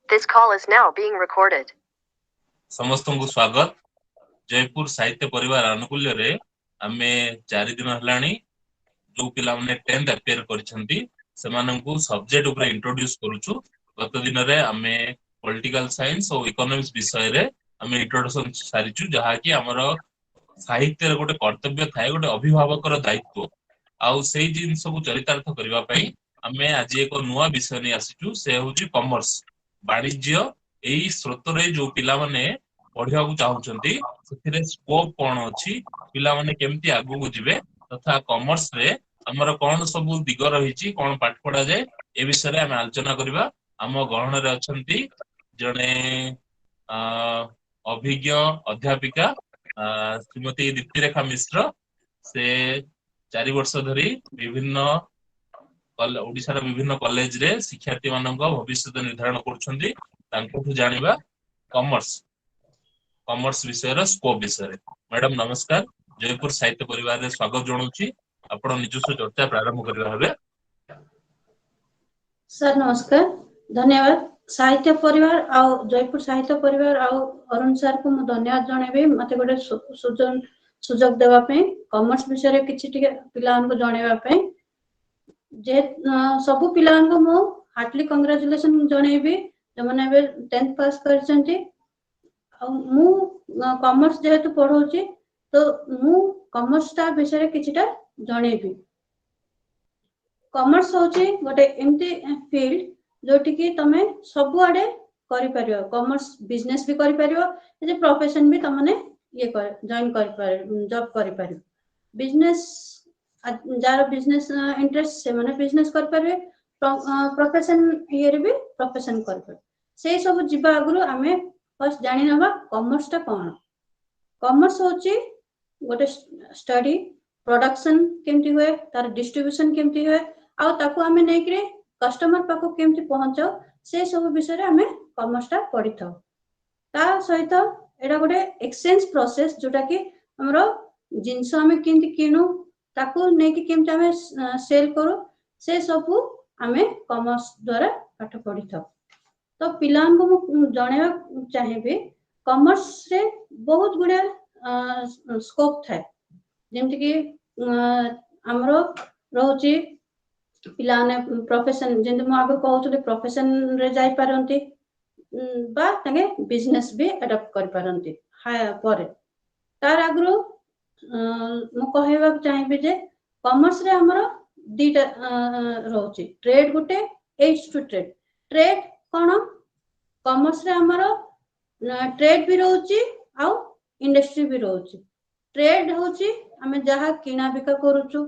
This call is now being recorded. समस्तଙ୍କୁ स्वागत जयपुर साहित्य परिवार अनुकूल्य रे आमे 4 दिन हलाणी जो पिला माने 10th अपियर करछंती सेमानंकु सब्जेक्ट ऊपर इंट्रोड्यूस करूछु। गत दिन रे आमे पॉलिटिकल साइंस और इकोनॉमिक्स विषय रे आमे इंट्रोडक्शन सारिछु जहा कि हमर साहित्य रे गोटे कर्तव्य थाए गोटे अभिभावकर दायित्व आउ सेही जिंस को चरितार्थ करबा पई आमे आज एक नुवा विषय नै आसिछु से होची कॉमर्स वाणिज्य। एई स्रोत रे जो पिला माने पढ़िया को चाहुचंती सेथिरे स्कोप कोन अछि पिला माने केमति आगु को जिवे तथा कॉमर्स रे हमर कोन सब दिग रहिछि कोन पाठ पढा जाय ए विषय रे आमे आलोचना करबा। हम गहन रे अछंती जने अभिज्ञ अध्यापिका श्रीमती दीप्तिरेखा मिश्र से 4 वर्ष धरी विभिन्न ओडिसा विभिन्न कॉलेज रे शिक्षार्थी मानक भविष्य निर्धारण करुछंती तांको जानिबा कॉमर्स विषय रो स्कोप विषय रे। मैडम नमस्कार, जयपुर साहित्य परिवार रे स्वागत जणाउची। आपण निजस्व चर्चा प्रारंभ करबा हबे। सर नमस्कार, धन्यवाद। साहित्य परिवार आ जयपुर साहित्य परिवार आ अरुण सर को मु धन्यवाद जणेबे मते गोटे सुजोग देवा पे कॉमर्स विषय रे किछि टिके पिलान को जणेबा पे जे सब पिलान को मु हार्टली कांग्रेचुलेशन जणेबी जो माने बे 10th पास करछंती। मु कॉमर्स जेहेतु पढौची तो मु कॉमर्स ता विषय रे किछिटा जणेबी। कॉमर्स होची गोटे एमती फील्ड जोटी की तमे सब आडे करि परियो। कॉमर्स बिजनेस भी करि परियो, जे प्रोफेशन भी तमने ये कर जॉइन करि परियो, जॉब करि परियो। बिजनेस जार बिजनेस इंटरेस्ट से माने बिजनेस कर परियो, प्रोफेशन ये रे भी प्रोफेशन कर परियो। से सब जिबा आगुरु आमे फर्स्ट जानि नबा कॉमर्स ता कोन। कॉमर्स होची गोटे स्टडी प्रोडक्शन केमती हुए, तार डिस्ट्रीब्यूशन केमती हुए आ ताको आमे नै करे कस्टमर पाको केमती पहुंचो से सब विषय रे आमे कॉमर्स ता पढि थाउ। ता सहित एडा गोटे एक्सचेंज प्रोसेस जोटा कि हमरो जिंस आमे केमती किनु ताको नै कि केमती आमे सेल करू से सब आमे कॉमर्स द्वारा पाठ पढि थाउ। तो पिलान को मु जणेबा चाहेबे कॉमर्स रे बहुत गुडे स्कोप थाए। जेमति कि हमरो रहउची पिलाने प्रोफेशन जेंति मु आगे कहउतले प्रोफेशन रे जाई पारंती बा तंगे बिजनेस भी अडॉप्ट कर पारंती हाय परे। तार आगरो मु कहबा चाहेबे जे कॉमर्स रे हमरो दीटा रहउची ट्रेड गुटे एच टू ट्रेड। ट्रेड कोन कॉमर्स रे हमरो ट्रेड भी रहउची आ इंडस्ट्री भी रहउची। ट्रेड होची हमें जहा किना बिका करूछु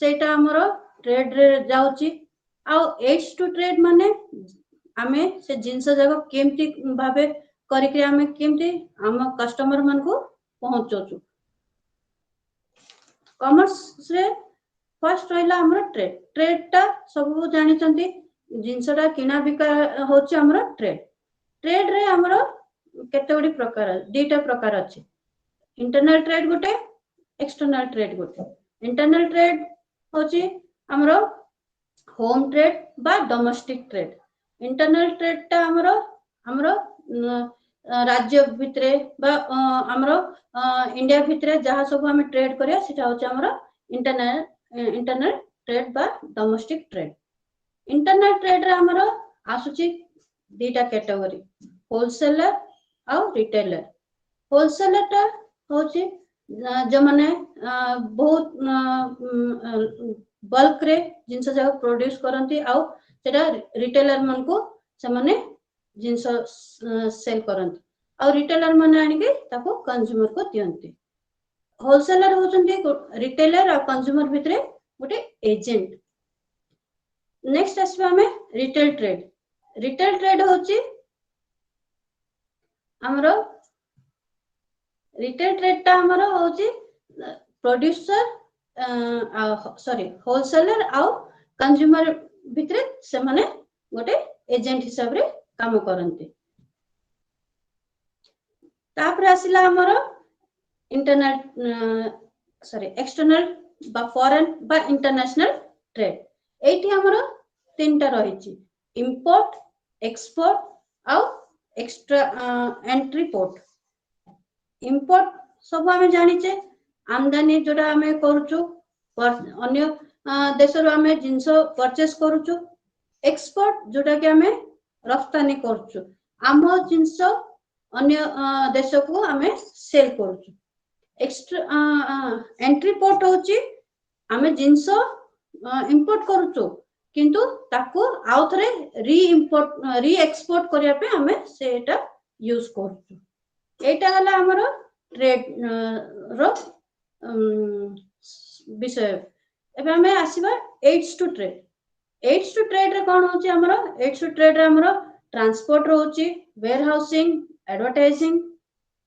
सेटा हमरो ट्रेड रे जाउची। आ एच टू ट्रेड माने आमे से जिंस जगह केमती भाबे करि के आमे केमती हम कस्टमर मन को पहुंचोछु। कॉमर्स रे फर्स्ट रहिला हमरो ट्रेड। ट्रेड ता सब जानि चंती जिंसटा किना बिका होची हमरो ट्रेड। ट्रेड रे हमरो केतेगुडी प्रकार दीटा प्रकार अछि। इंटरनल ट्रेड गुटे, एक्सटर्नल ट्रेड गुटे। इंटरनल ट्रेड होची हमरो होम ट्रेड बा डोमेस्टिक ट्रेड। इंटरनल ट्रेड ता हमरो राज्य भितरे बा हमरो इंडिया भितरे जहा सब हम ट्रेड करिया सेटा होची हमरो इंटरनल ट्रेड बा डोमेस्टिक ट्रेड। इंटरनल ट्रेड रे हमरो आसुची दीटा कैटेगरी होलसेलर और रिटेलर। होलसेलर ता होची जो माने बहुत बल्क रे जिंस जगह प्रोड्यूस करंती आ सेटा रिटेलर मन को से माने जिंस सेल करंती आ रिटेलर माने आनी के ताको कंज्यूमर को दियंती। होलसेलर होचंती रिटेलर और कंज्यूमर भितरे गोटे एजेंट। नेक्स्ट आसबा हमें रिटेल ट्रेड। रिटेल ट्रेड होची हमरो रिटेल ट्रेड ता हमरो होची प्रोड्यूसर होलसेलर आउ कंज्यूमर भितरे से माने गोटे एजेंट हिसाब रे काम करंती। तापर आसिला हमरो एक्सटर्नल बा फॉरेन बा इंटरनेशनल ट्रेड। एठी हमरो तीनटा रहिची इंपोर्ट, एक्सपोर्ट आउ एक्स्ट्रा एंट्री पोर्ट इंपोर्ट सब आमे जानिचे आमदानी जोटा आमे करूछु अन्य देश रो आमे जिंस परचेस करूछु एक्सपोर्ट जोटा कि आमे रफ्तानी करूछु आम जिंस अन्य देश को आमे सेल करूछु एक्स्ट्रा एंट्री पोर्ट होची आमे जिंस इंपोर्ट करूछु किंतु ताको आउ थरे री एक्सपोर्ट करिया पे आमे सेटा यूज करूछु एटा हला हमर ट्रेड रो विषय एबे हमें आसीबा एड्स टू ट्रेड रे कोन होची हमर एड्स टू ट्रेड रे हमर ट्रांसपोर्ट होची warehousing advertising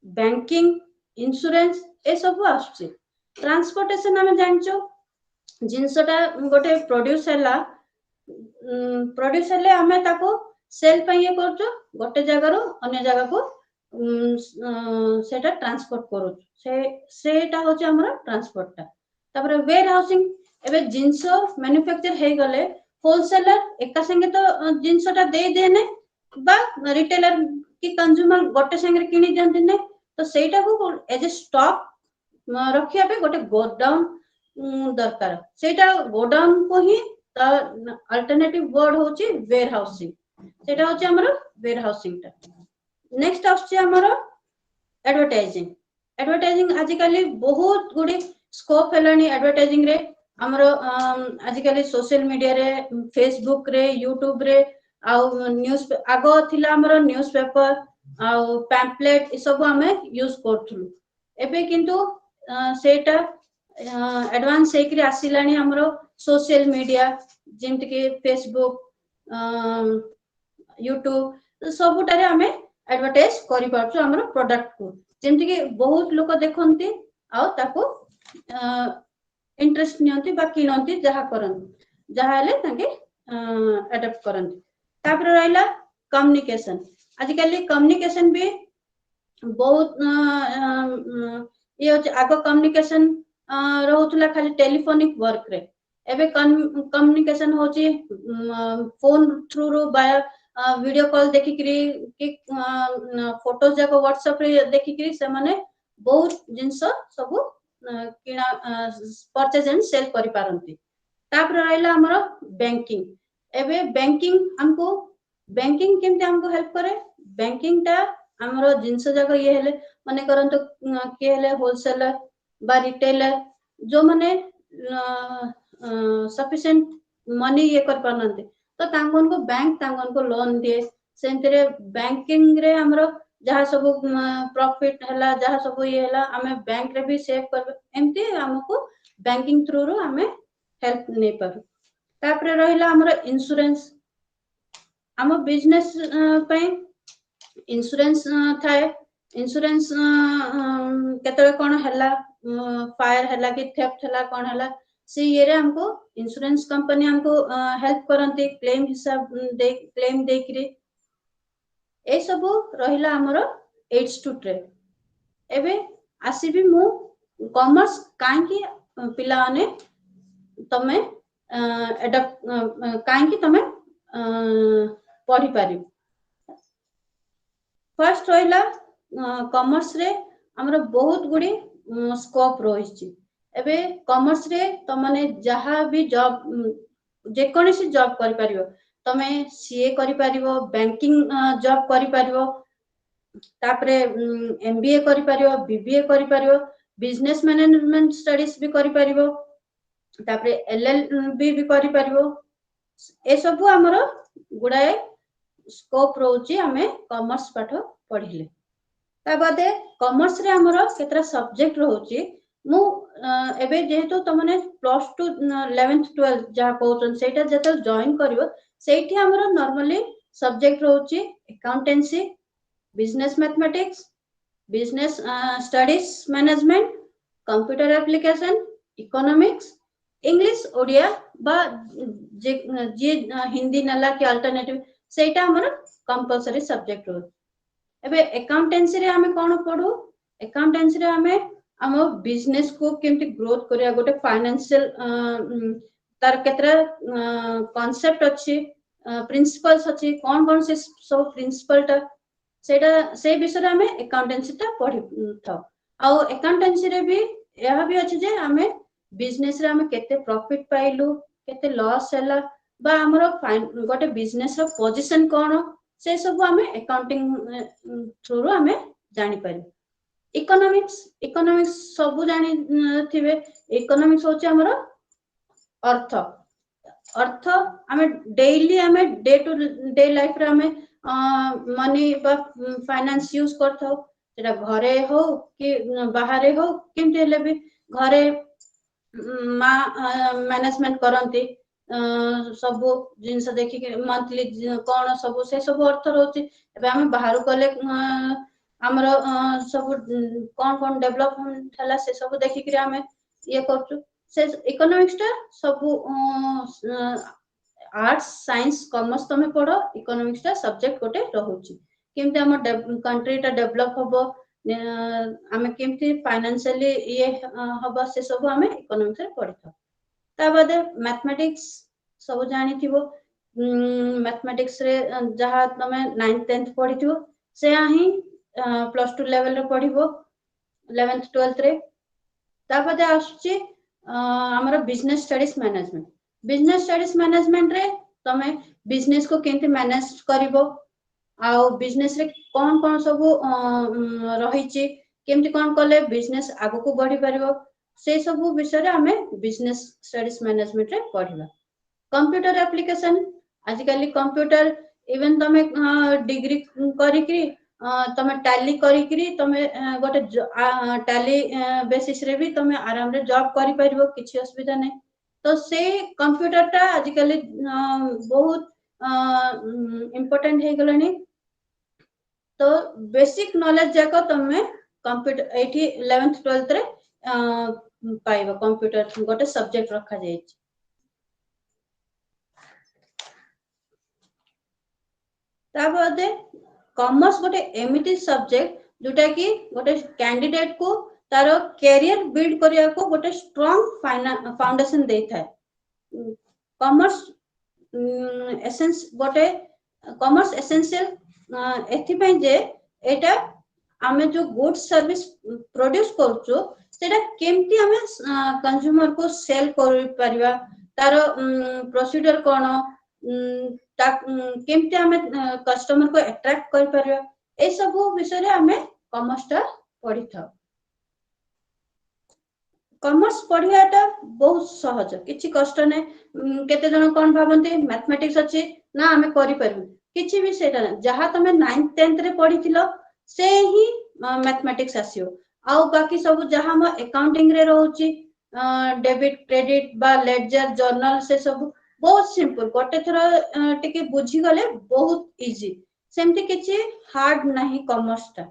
banking insurance ए सब आछी ट्रांसपोर्टेशन हमें जानचो जिनसटा गोटे प्रोड्यूस हेले हमें ताको सेल पे ये करचो गोटे जगह रो अन्य जगह को सेटा ट्रांसपोर्ट करू सेटा होची हमर ट्रांसपोर्ट तापर वेयर हाउसिंग एबे जिंस मैन्युफैक्चर हे गले होलसेलर एका संगे तो जिंसटा दे देने बा रिटेलर कि कंज्यूमर गोटे संगे किनी दियंती ने तो सेटा को एज ए स्टॉक रखिया पे गोटे गोडाउन दरकार सेटा गोडाउन को ही अल्टरनेटिव वर्ड होची वेयर हाउसिंग सेटा होची हमर वेयर हाउसिंग टा नेक्स्ट आछी हमर एडवर्टाइजिंग आजिकली बहुत गुडी स्कोप हेलानी एडवर्टाइजिंग रे हमर आजिकली सोशल मीडिया रे फेसबुक रे यूट्यूब रे आउ न्यूज आगो थिला हमर न्यूज पेपर आउ पैम्पलेट ई सब हमें यूज करथुलु एबे किंतु सेटा एडवांस हेकरी आसिलानी हमर सोशल मीडिया जेमति के फेसबुक यूट्यूब सबुटारे हमें एडवर्टाइज करि पारछु हमर प्रोडक्ट को जेमति के बहुत लोक देखंती आ ताको इंटरेस्ट नियंती बा किनंती जहा करन जहा हेले ताके अडॉप्ट करंती तापर रहला कम्युनिकेशन आजिकली कम्युनिकेशन भी बहुत ये आगो कम्युनिकेशन रहउतला खाली टेलीफोनिक वर्क रे एबे कम्युनिकेशन होची फोन थ्रू रो बाय वीडियो कॉल देखिकरी कि फोटोज जाको व्हाट्सएप रे देखिकरी से माने बहुत जिंस सब किना परचेज एंड सेल करि पारंती तापर रहला हमर बैंकिंग एबे बैंकिंग हमको बैंकिंग केमते हमको हेल्प करे बैंकिंग टा हमरो जिंस जाको ये हेले माने करंतो के हेले होलसेलर बा रिटेलर जो माने सफिशिएंट मनी ये कर पानंते तो तांगन को बैंक तांगन को लोन दिए सेंतरे बैंकिंग रे हमरो जहा सब प्रॉफिट हला जहा सब ये हला हमें बैंक रे भी सेव कर एमती हमको बैंकिंग थ्रू रो हमें हेल्प नै पारू तापर रहिला हमरो इंश्योरेंस हम बिजनेस पे इंश्योरेंस थाए इंश्योरेंस केतरे कोन हला फायर हला कि थेफ्ट हला कोन हला से ये रे हमको इंश्योरेंस कंपनी हमको हेल्प करंती क्लेम हिसाब दे क्लेम देकरी ए सब रहिला हमरो एड्स टू ट्रेड एबे आसीबी मु कॉमर्स काहे कि पिला माने तमे एडप्ट काहे कि तमे पढ़ी पारि फर्स्ट रहिला कॉमर्स रे हमरो बहुत गुडी स्कोप रहिछि एबे कॉमर्स रे तमने जहा भी जॉब जे कोनसी जॉब करि पारिबो तमे सीए करि पारिबो बैंकिंग जॉब करि पारिबो तापरे एमबीए करि पारिबो बीबीए करि पारिबो बिजनेस मैनेजमेंट स्टडीज भी करि पारिबो तापरे एलएलबी भी करि पारिबो ए सब हमरो गुडाए स्कोप रहउची हमें कॉमर्स पाठ पढिले ता बादे कॉमर्स रे हमरो केतरा सब्जेक्ट रहउची मु एबे जेहेतु तमने प्लस 2 11th 12th जा कहउछन सेटा जेतल जॉइन करिवो सेठी हमरो नॉर्मली सब्जेक्ट रहउची accountancy business mathematics business studies management computer application economics English Odia बा जे हिंदी नला के अल्टरनेटिव सेटा हमरो कंपलसरी सब्जेक्ट हो एबे अकाउंटेंसी रे हमें कोन पढू अकाउंटेंसी रे हमें हम बिजनेस को केमति ग्रोथ करिया गोटे फाइनेंशियल तार केतरा कांसेप्ट अछि प्रिंसिपल्स अछि कोन से सब प्रिंसिपल टा सेटा से विषय आमे अकाउंटेंसी टा पढि था आ अकाउंटेंसी रे भी यह भी अछि जे आमे बिजनेस रे आमे केते प्रॉफिट पाइलु केते लॉस हैला बा हमरो गोटे बिजनेस रो पोजीशन कोन से सब आमे अकाउंटिंग थ्रू रो आमे जानि पारि इकोनॉमिक्स सब जानि थिबे इकोनॉमिक्स होचे हमरो अर्थ अर्थ आमे डेली आमे डे टू डे लाइफ रे आमे मनी बा फाइनेंस यूज करथौ सेटा घरे हो कि बाहरे हो केमते हेले भी घरे मा मैनेजमेंट करंती सब जिनस देखि मंथली कोन सब से सब अर्थ रहउची एबे हम बाहर गले हमरो सब कोन डेवलपमेंट हला से सब देखि कि हम ये करछु से इकोनॉमिक्स टा सब आर्ट्स साइंस कॉमर्स तमे पढो इकोनॉमिक्स टा सब्जेक्ट गोटे रहउची केमते हम कंट्री टा डेवलप होबो आमे केमते फाइनेंशियली ये होबो से सब हम इकोनॉमिक्स रे पढिथौ ता बाद मैथमेटिक्स सब जानि थिबो मैथमेटिक्स रे जहा तमे 9th 10th पढिथिबो से आही प्लस 2 लेवल रे पढिबो 11th 12th रे ता बाद आछी हमर बिजनेस स्टडीज मैनेजमेंट रे तमे बिजनेस को केमते मैनेज करिवो आ बिजनेस रे कोन सब रहिची केमते कोन कले बिजनेस आगु को बढ़ी परिवो से सब विषय रे हमें बिजनेस स्टडीज मैनेजमेंट रे पढिबा कंप्यूटर एप्लीकेशन आजिकली कंप्यूटर इवन तमे डिग्री करिकरी तमे टैली करिकरी तमे गोटे टैली बेसिस रे भी तमे आराम रे जॉब करि परिबो किछि असुविधा नै तो से कंप्यूटर टा आजिकली बहुत इम्पोर्टेंट हे गलानी तो बेसिक नॉलेज जाको तमे कंप्यूटर एठी 11th 12th रे पाइबो कंप्यूटर गोटे सब्जेक्ट रखा जाय ता बादे कॉमर्स गोटे एमिति सब्जेक्ट जोटा कि गोटे कैंडिडेट को तारो कैरियर बिल्ड करिया को गोटे स्ट्रांग फाउंडेशन दे थाए कॉमर्स एसेंस गोटे कॉमर्स एसेंशियल एथि पय जे एटा आमे जो गुड्स सर्विस प्रोड्यूस करछु सेटा केमती आमे कंज्यूमर को सेल कर परिबा तारो प्रोसीजर कोन केमती आमे कस्टमर को अट्रैक्ट कर परिबा ए सब विषय रे आमे कॉमर्स टा पढि था कॉमर्स पढियाटा बहुत सहज किछि कष्ट नै केते जन कोन भाबंती मैथमेटिक्स अछि ना आमे करि परबु किछि भी सेटा जहा तमे 9th 10th रे पढिथिलो से ही मैथमेटिक्स आसियो आउ बाकी सब जहा हम अकाउंटिंग रे रहउची डेबिट क्रेडिट बा लेडजर जर्नल से सब बहुत सिंपल गोटे थरो टिके बुझी गले बहुत इजी सेमती किछि हार्ड नाही कॉमर्स टा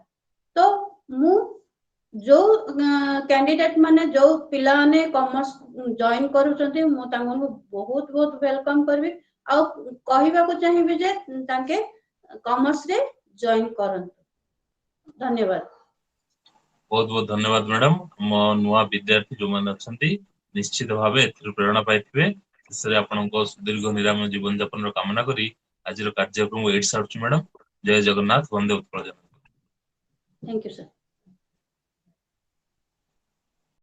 तो मु जो कैंडिडेट माने जो पिला ने कॉमर्स जॉइन करूचंती मु तांगनु बहुत बहुत वेलकम करबी आ कहिबा को चाहिबी जे तांके कॉमर्स रे जॉइन करन धन्यवाद बहुत बहुत धन्यवाद मैडम मो नुवा विद्यार्थी जो मान अछंती निश्चित भाबे एथि प्रेरणा पाइथिबे सरे आपनको सुदीर्घ निराम जीवन यापन रो कामना करी आज रो कार्यक्रम एड साउच मैडम जय जगन्नाथ वंदे उत्कल थैंक यू सर